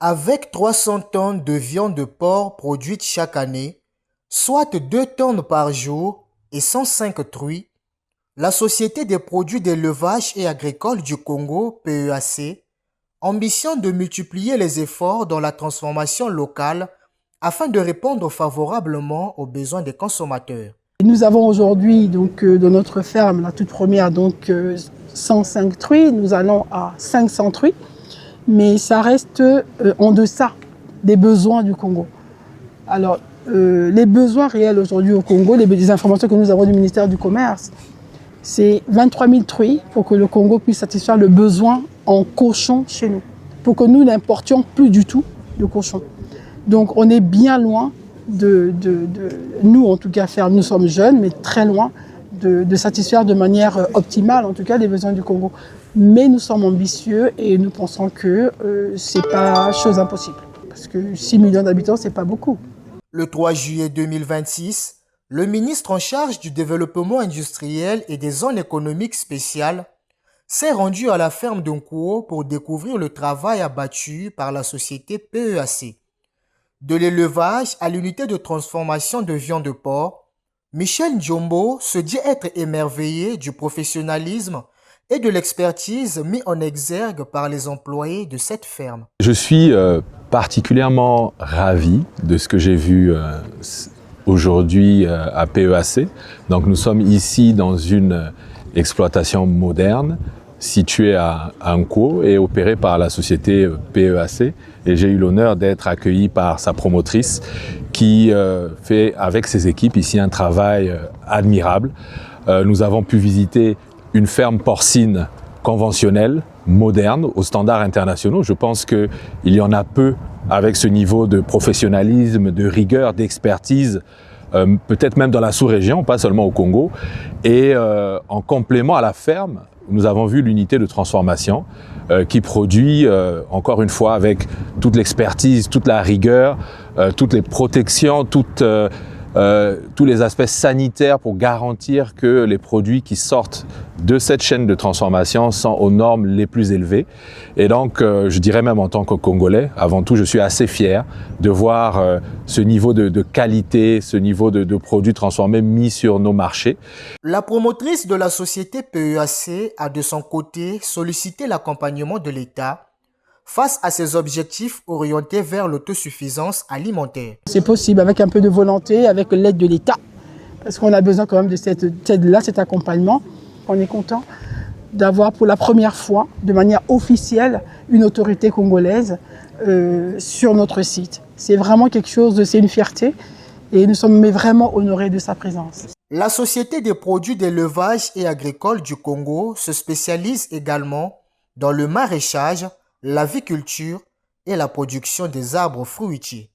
Avec 300 tonnes de viande de porc produite chaque année, soit 2 tonnes par jour et 105 truies, la Société des produits d'élevage et agricole du Congo, PEAC, ambitionne de multiplier les efforts dans la transformation locale afin de répondre favorablement aux besoins des consommateurs. Nous avons aujourd'hui dans notre ferme, la toute première, 105 truies. Nous allons à 500 truies, mais ça reste en deçà des besoins du Congo. Alors, les besoins réels aujourd'hui au Congo, les informations que nous avons du ministère du Commerce, c'est 23 000 truies pour que le Congo puisse satisfaire le besoin en cochons chez nous, pour que nous n'importions plus du tout de cochons. Donc on est bien loin nous en tout cas nous sommes jeunes, mais très loin de satisfaire de manière optimale en tout cas les besoins du Congo. Mais nous sommes ambitieux et nous pensons que c'est pas chose impossible. Parce que 6 millions d'habitants, c'est pas beaucoup. Le 3 juillet 2026, le ministre en charge du développement industriel et des zones économiques spéciales s'est rendu à la ferme d'Onkwo pour découvrir le travail abattu par la société PEAC. De l'élevage à l'unité de transformation de viande de porc, Michel Njombo se dit être émerveillé du professionnalisme et de l'expertise mis en exergue par les employés de cette ferme. Je suis particulièrement ravi de ce que j'ai vu aujourd'hui à PEAC. Donc nous sommes ici dans une exploitation moderne située à Onkwo et opérée par la société PEAC. Et j'ai eu l'honneur d'être accueilli par sa promotrice qui fait avec ses équipes ici un travail admirable. Nous avons pu visiter une ferme porcine conventionnelle, moderne, aux standards internationaux. Je pense qu'il y en a peu avec ce niveau de professionnalisme, de rigueur, d'expertise, peut-être même dans la sous-région, pas seulement au Congo. Et en complément à la ferme, nous avons vu l'unité de transformation qui produit, encore une fois, avec toute l'expertise, toute la rigueur, toutes les protections, tous les aspects sanitaires pour garantir que les produits qui sortent de cette chaîne de transformation sont aux normes les plus élevées. Et donc, je dirais même en tant que Congolais, avant tout, je suis assez fier de voir ce niveau de qualité, ce niveau de produits transformés mis sur nos marchés. La promotrice de la société PEAC a de son côté sollicité l'accompagnement de l'État face à ces objectifs orientés vers l'autosuffisance alimentaire. C'est possible avec un peu de volonté, avec l'aide de l'État, parce qu'on a besoin quand même de cette aide-là, cet accompagnement. On est content d'avoir pour la première fois, de manière officielle, une autorité congolaise sur notre site. C'est vraiment quelque chose, c'est une fierté et nous sommes vraiment honorés de sa présence. La Société des produits d'élevage et agricole du Congo se spécialise également dans le maraîchage, l'aviculture et la production des arbres fruitiers.